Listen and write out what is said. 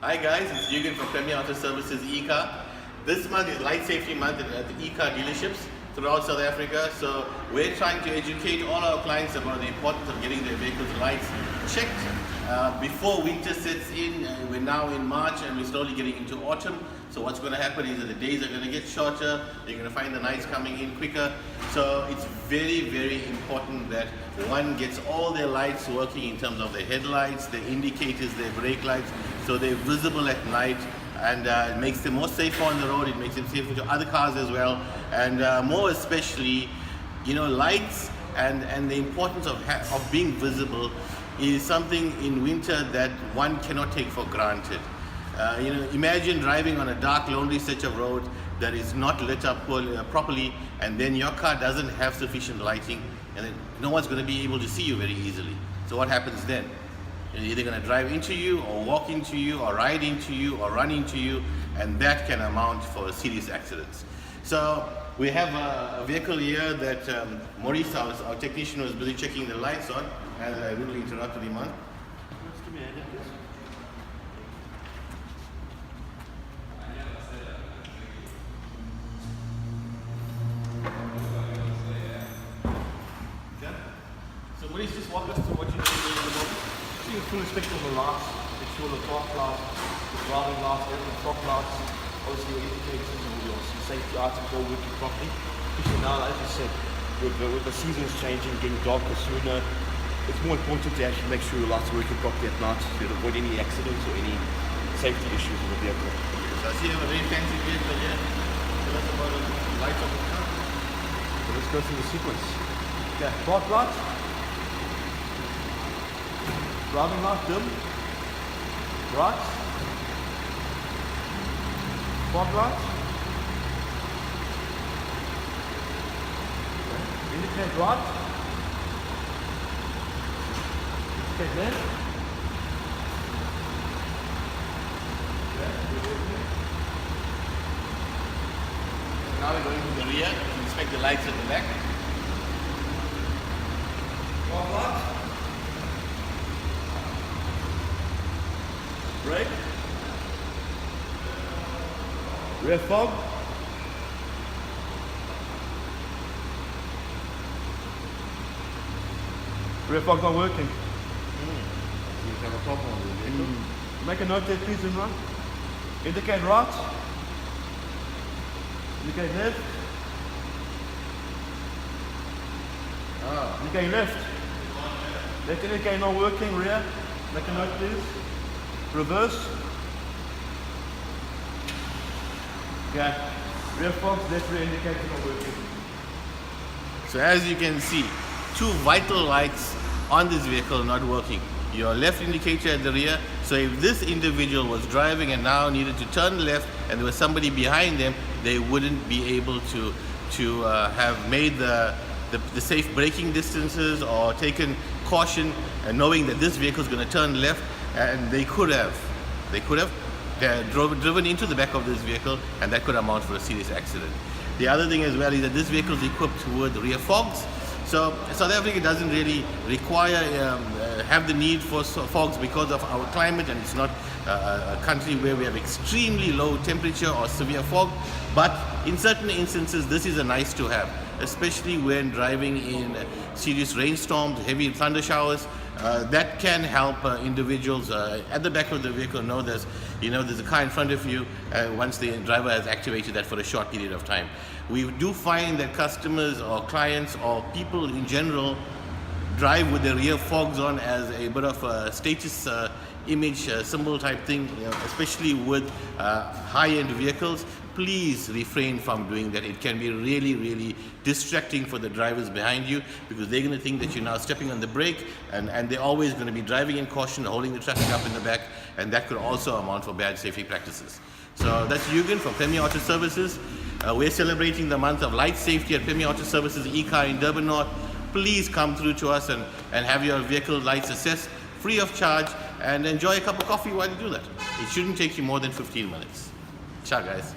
Hi guys, it's Jürgen from Premier Auto Services e-car. This month is Light Safety Month at the e-car dealerships throughout South Africa. So we're trying to educate all our clients about the importance of getting their vehicles' lights checked before winter sets in. We're now in March and we're slowly getting into autumn. So what's going to happen is that the days are going to get shorter. You're going to find the nights coming in quicker. So it's very, very important that one gets all their lights working in terms of their headlights, their indicators, their brake lights, so they're visible at night, and it makes them more safer on the road. It makes them safer to other cars as well, and more especially, you know, lights and the importance of being visible is something in winter that one cannot take for granted. You know, imagine driving on a dark, lonely stretch of road that is not lit up properly, and then your car doesn't have sufficient lighting, and then no one's going to be able to see you very easily. So what happens then? You're either going to drive into you, or walk into you, or ride into you, or run into you, and that can amount for serious accidents. So we have a vehicle here that Maurice, our technician, was busy checking the lights on, as I rudely interrupted him on. So Maurice, just walk us through what you're doing at the moment. So you full inspection of the lights, make sure the dark lights, the driving lights, the fog lights, obviously your indicators and all your safety items all working properly. Especially now, as you said, with the seasons changing, getting darker sooner, it's more important to actually make sure your lights are working properly at night to avoid any accidents or any safety issues in the vehicle. So I see you have a very fancy vehicle here. Tell us about the lights of the car. So let's go through the sequence. Okay, dark light. Driving light dim, right, fog light, okay. Indicate right, indicate left, now we're going to the rear to inspect the lights at the back. fog light. Brake, rear fog, rear fog's not working. You have a problem with the vehicle. Make a note there please, Imran. Indicate right, indicate left, indicate left. Left indicate not working, rear. Make a note please. Reverse. Okay. Rear fogs, left rear indicator not working. So as you can see, two vital lights on this vehicle not working. Your left indicator at the rear, so if this individual was driving and now needed to turn left and there was somebody behind them, they wouldn't be able to have made the safe braking distances or taken caution, and knowing that this vehicle is going to turn left, and they could have driven into the back of this vehicle, and that could amount for a serious accident. The other thing as well is that this vehicle is equipped with rear fogs. So South Africa doesn't really require have the need for fogs because of our climate, and it's not a country where we have extremely low temperature or severe fog. But in certain instances, this is a nice to have, especially when driving in serious rainstorms, heavy thunder showers. That can help individuals at the back of the vehicle know there's a car in front of you once the driver has activated that for a short period of time. We do find that customers or clients or people in general drive with their rear fogs on as a bit of a status image symbol type thing, especially with high-end vehicles. Please refrain from doing that. It can be really, really distracting for the drivers behind you, because they're going to think that you're now stepping on the brake, and they're always going to be driving in caution, holding the traffic up in the back, and that could also amount for bad safety practices. So that's Jürgen from Premier Auto Services. We're celebrating the month of light safety at Premier Auto Services e-car in Durban North. Please come through to us and have your vehicle lights assessed free of charge, and enjoy a cup of coffee while you do that. It shouldn't take you more than 15 minutes. Ciao guys.